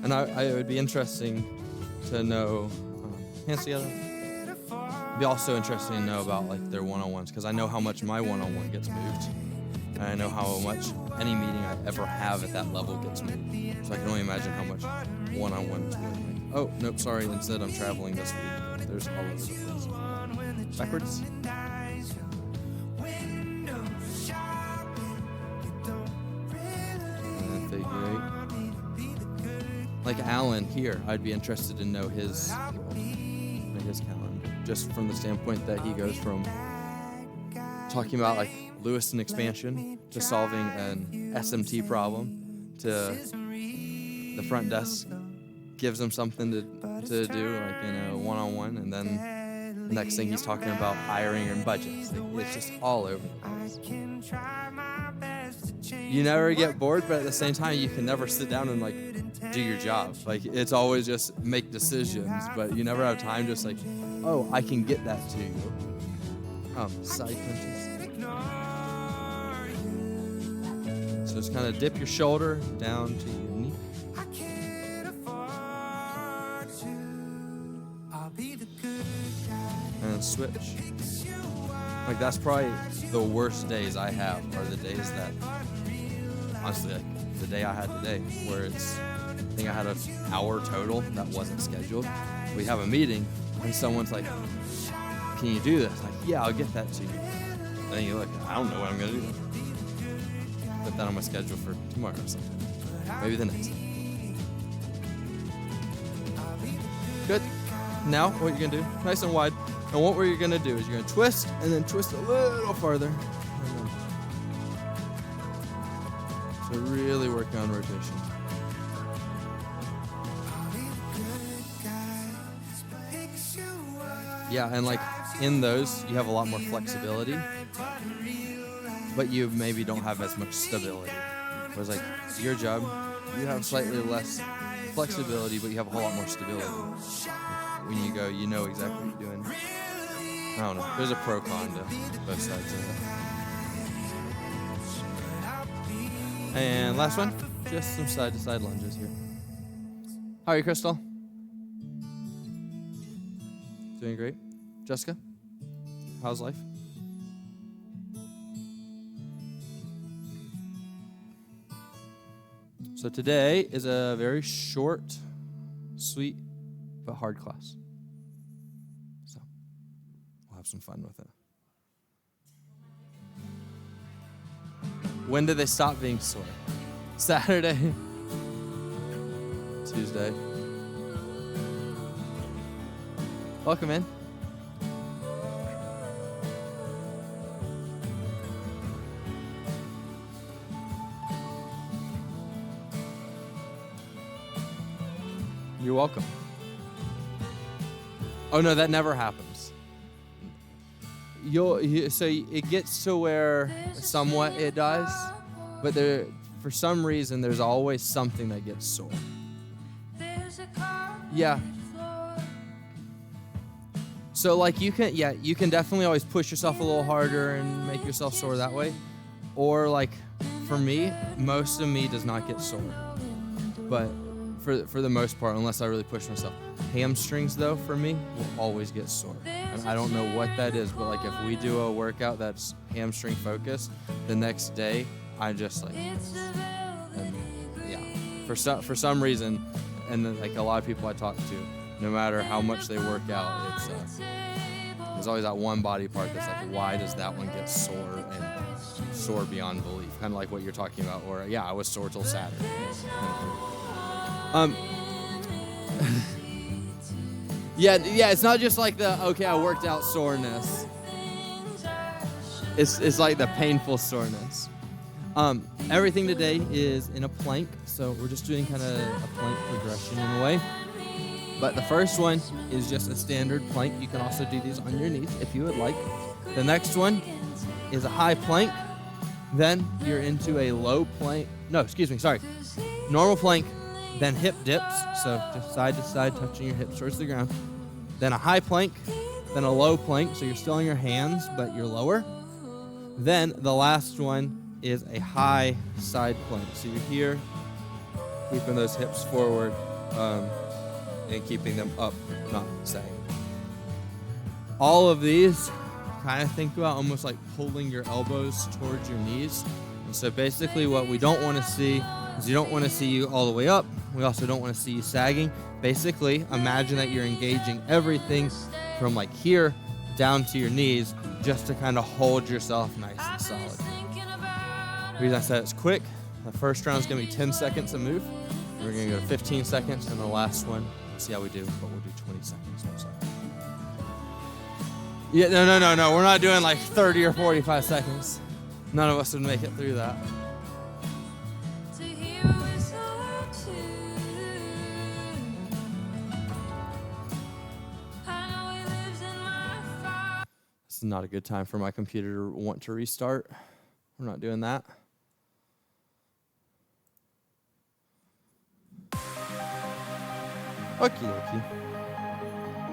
And it would be interesting to know, hands together. It'd be also interesting to know about like their one-on-ones, because I know how much my one-on-one gets moved. And I know how much any meeting I ever have at that level gets moved. So I can only imagine how much one-on-ones would make. Oh, nope, sorry, instead I'm traveling this week. There's all over the place. Backwards. And then figure 8. Like Alan here, I'd be interested to know his calendar, just from the standpoint that he goes from talking about like Lewiston expansion to solving an SMT problem to the front desk gives him something to do, like in a one-on-one, and then the next thing he's talking about hiring and budgets. Like, it's just all over the place. You never get bored, but at the same time, you can never sit down and like do your job. Like, it's always just make decisions, but you never have time just like, oh, I can get that to you. Side punches. So just kind of dip your shoulder down to your knee. And switch. Like, that's probably the worst days I have are the days that, honestly, like the day I had today, where it's, I think I had an hour total that wasn't scheduled. We have a meeting, and someone's like, can you do this? Like, yeah, I'll get that to you. And then you're like, I don't know what I'm going to do. Put that on my schedule for tomorrow or something. Maybe the next day. Good. Now, what you're going to do, nice and wide. And what you're going to do is you're going to twist, and then twist a little farther. So really work on rotation. Yeah, and like in those, you have a lot more flexibility, but you maybe don't have as much stability. Whereas like your job, you have slightly less flexibility, but you have a whole lot more stability. When you go, you know exactly what you're doing. I don't know. There's a pro-con to both sides of it. And last one, just some side-to-side lunges here. How are you, Crystal? Doing great. Jessica, how's life? So today is a very short, sweet, but hard class. So we'll have some fun with it. When do they stop being sore? Saturday? Tuesday? Welcome in. You're welcome. Oh no, that never happens. So it gets to where somewhat it does, but for some reason there's always something that gets sore. Yeah. So like you can definitely always push yourself a little harder and make yourself sore that way. Or like for me, most of me does not get sore. But for the most part, unless I really push myself. Hamstrings though, for me, will always get sore. And I don't know what that is, but like if we do a workout that's hamstring focused, the next day I just like, and yeah, for some reason, and then, like a lot of people I talk to, no matter how much they work out, there's always that one body part that's like, why does that one get sore and sore beyond belief? Kind of like what you're talking about, or yeah, I was sore till Saturday. Yeah, it's not just like the, okay, I worked out soreness. It's like the painful soreness. Everything today is in a plank, so we're just doing kind of a plank progression in a way. But the first one is just a standard plank. You can also do these on your knees if you would like. The next one is a high plank. Then you're into a low plank. Normal plank. Then hip dips, so just side to side, touching your hips towards the ground. Then a high plank, then a low plank, so you're still on your hands, but you're lower. Then the last one is a high side plank. So you're here, keeping those hips forward, and keeping them up, not sagging. All of these, kind of think about almost like pulling your elbows towards your knees. And so basically what we don't want to see is you don't want to see you all the way up. We also don't want to see you sagging. Basically, imagine that you're engaging everything from like here down to your knees just to kind of hold yourself nice and solid. The reason I said it's quick, the first round is going to be 10 seconds a move. We're going to go to 15 seconds, and the last one, we'll see how we do, but we'll do 20 seconds. I'm sorry. Yeah, no. We're not doing like 30 or 45 seconds. None of us would make it through that. This is not a good time for my computer to want to restart. We're not doing that. Okie dokie.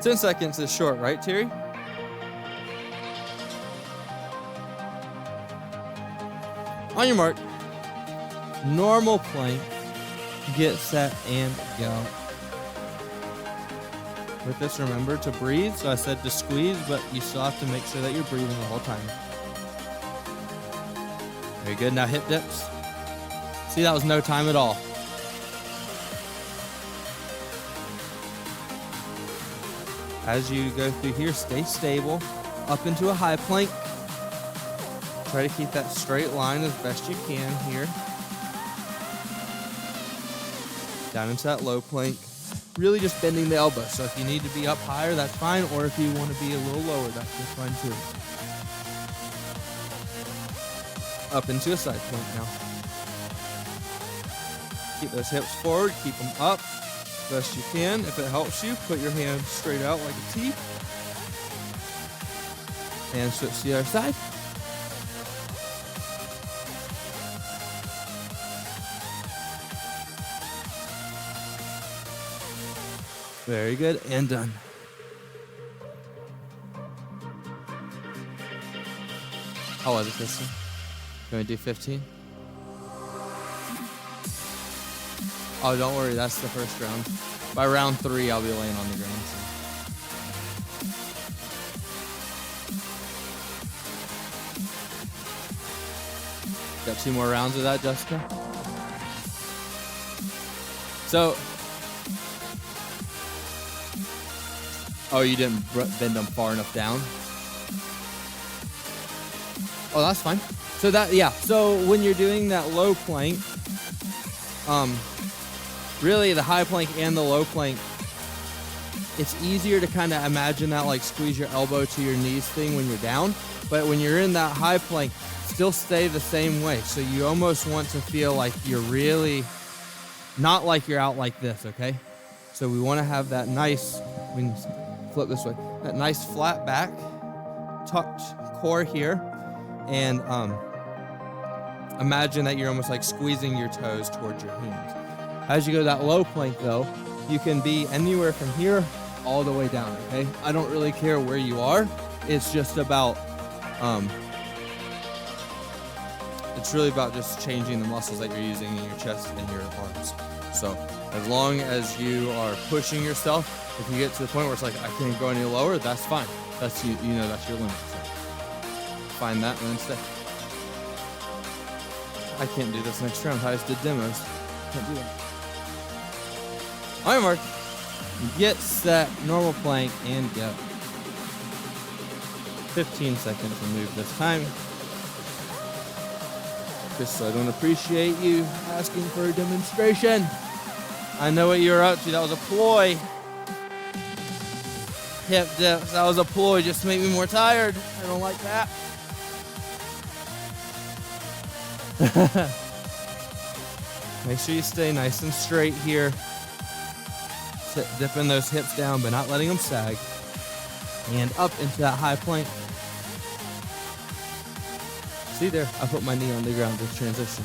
10 seconds is short, right, Terry? On your mark. Normal plank. Get set and go. With this, remember to breathe. So I said to squeeze, but you still have to make sure that you're breathing the whole time. Very good. Now hip dips. See, that was no time at all. As you go through here, stay stable. Up into a high plank. Try to keep that straight line as best you can here. Down into that low plank. Really just bending the elbow. So if you need to be up higher, that's fine. Or if you want to be a little lower, that's just fine too. Up into a side plank now. Keep those hips forward. Keep them up best you can. If it helps you, put your hands straight out like a T. And switch to the other side. Very good, and done. How was it, Kristen? Can we do 15? Oh, don't worry, that's the first round. By round 3, I'll be laying on the ground. Got 2 more rounds of that, Jessica? So, oh, you didn't bend them far enough down? Oh, that's fine. So so when you're doing that low plank, really the high plank and the low plank, it's easier to kind of imagine that like squeeze your elbow to your knees thing when you're down. But when you're in that high plank, still stay the same way. So you almost want to feel like you're really, not like you're out like this, okay? So we want to have that nice, we can flip this way, that nice flat back, tucked core here, and imagine that you're almost like squeezing your toes towards your hands. As you go that low plank though, you can be anywhere from here all the way down, okay? I don't really care where you are. It's just about, it's really about just changing the muscles that you're using in your chest and your arms. So as long as you are pushing yourself, if you get to the point where it's like, I can't go any lower, that's fine. That's you know that's your limit. So find that and then stay. I can't do this next round. I just did demos. Can't do that. All right, Mark. Get set, normal plank, and go. 15 seconds to move this time. Just so I don't appreciate you asking for a demonstration. I know what you were up to. That was a ploy. Hip dips. That was a ploy just to make me more tired. I don't like that. Make sure you stay nice and straight here. Dipping those hips down, but not letting them sag. And up into that high plank. See there? I put my knee on the ground to transition.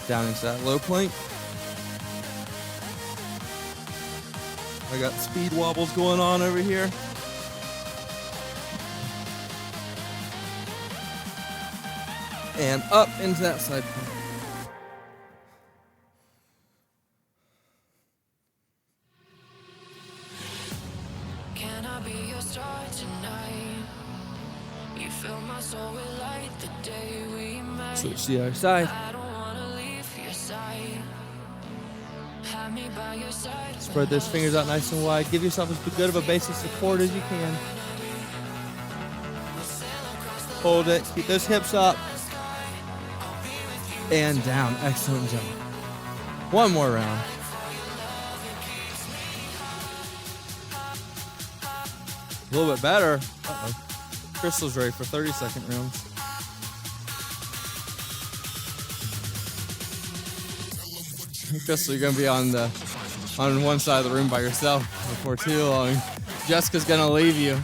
Down into that low plank. I got speed wobbles going on over here. And up into that side plank. Can I be your star tonight? You fill my soul with light the day we met. Switch to the other side. I don't wanna leave your side. Have me by your side. Spread those fingers out nice and wide. Give yourself as good of a base of support as you can. Hold it. Keep those hips up. And down. Excellent job. One more round. A little bit better. Uh-oh. Crystal's ready for 30-second rounds. Crystal, you're gonna be on one side of the room by yourself before too long. Jessica's gonna leave you.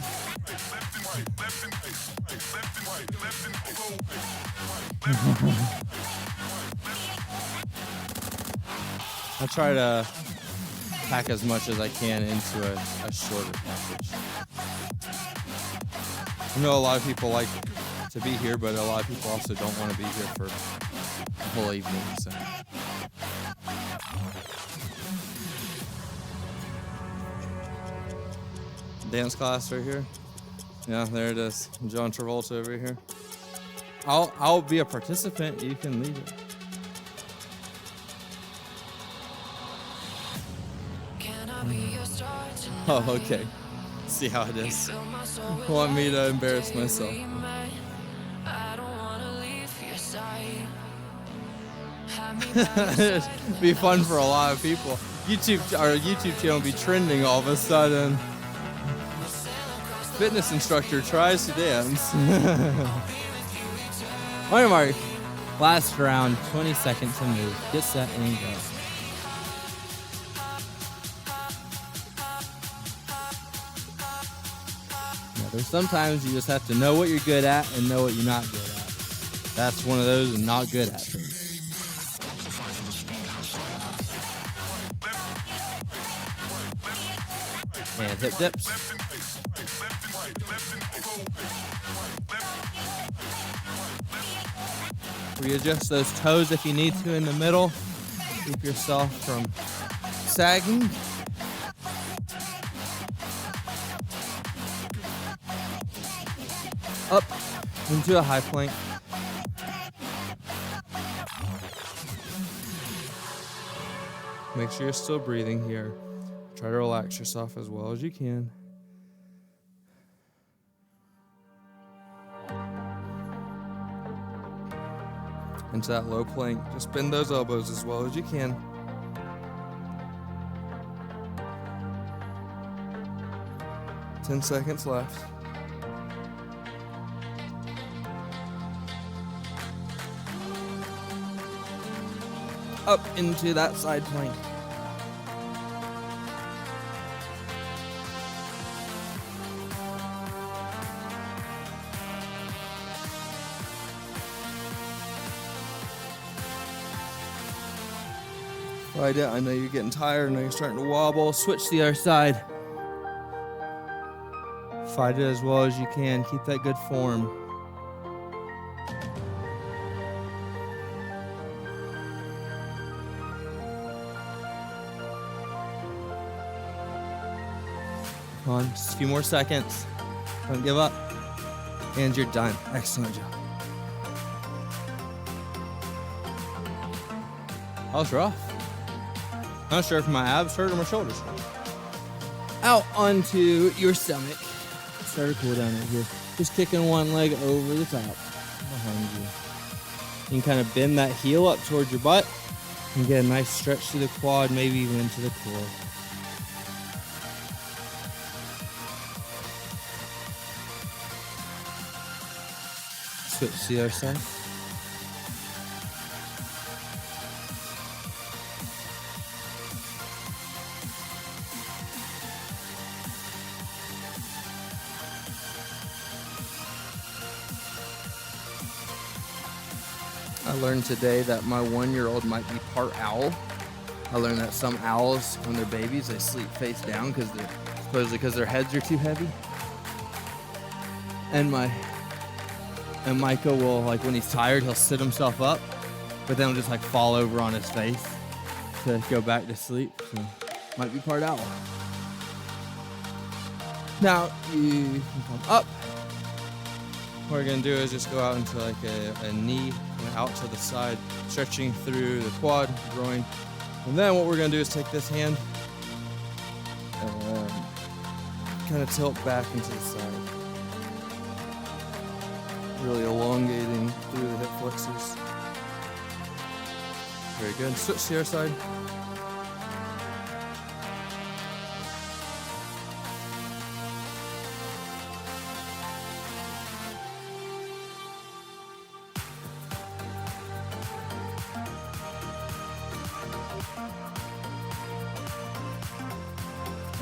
I try to pack as much as I can into a shorter package. I know a lot of people like to be here, but a lot of people also don't want to be here for the whole evening. So. Dance class right here. Yeah, there it is. John Travolta over here. I'll be a participant. You can lead it. Oh, okay. See how it is. Want me to embarrass myself? It'd be fun for a lot of people. Our YouTube channel will be trending all of a sudden. Fitness instructor tries to dance. All right, Mark. Last round, 20 seconds to move. Get set and go. Now, there's sometimes you just have to know what you're good at and know what you're not good at. That's one of those I'm not good at. And hip dips. Readjust those toes if you need to in the middle. Keep yourself from sagging. Up into a high plank. Make sure you're still breathing here. Try to relax yourself as well as you can. Into that low plank. Just bend those elbows as well as you can. Ten seconds left. Up into that side plank. I know you're getting tired. I know you're starting to wobble. Switch to the other side. Fight it as well as you can. Keep that good form. Come on, just a few more seconds. Don't give up. And you're done. Excellent job. That was rough. Not sure if my abs hurt or my shoulders hurt. Out onto your stomach. Start a cool down right here. Just kicking one leg over the top behind you. You can kind of bend that heel up towards your butt and get a nice stretch to the quad, maybe even into the core. Switch to the other side. I learned today that my 1-year-old might be part owl. I learned that some owls, when they're babies, they sleep face down supposedly because their heads are too heavy. And my And Micah will, like, when he's tired, he'll sit himself up, but then he'll just like fall over on his face to go back to sleep. So might be part owl. Now you can come up. What we're gonna do is just go out into like a knee and out to the side, stretching through the quad, groin. And then what we're gonna do is take this hand and kind of tilt back into the side. Really elongating through the hip flexors. Very good. Switch to your side.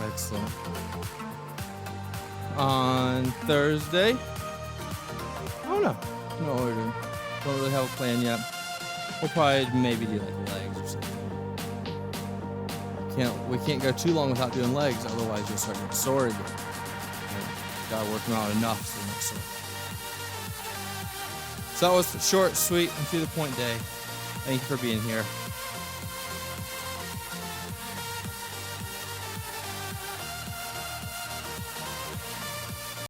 Excellent. On Thursday, I don't know. No order. Don't really have a plan yet. We'll probably maybe do like legs or something. We can't go too long without doing legs, otherwise you'll start getting sore again. Gotta work them out enough so you're not sore. So that was short, sweet, and to the point day. Thank you for being here.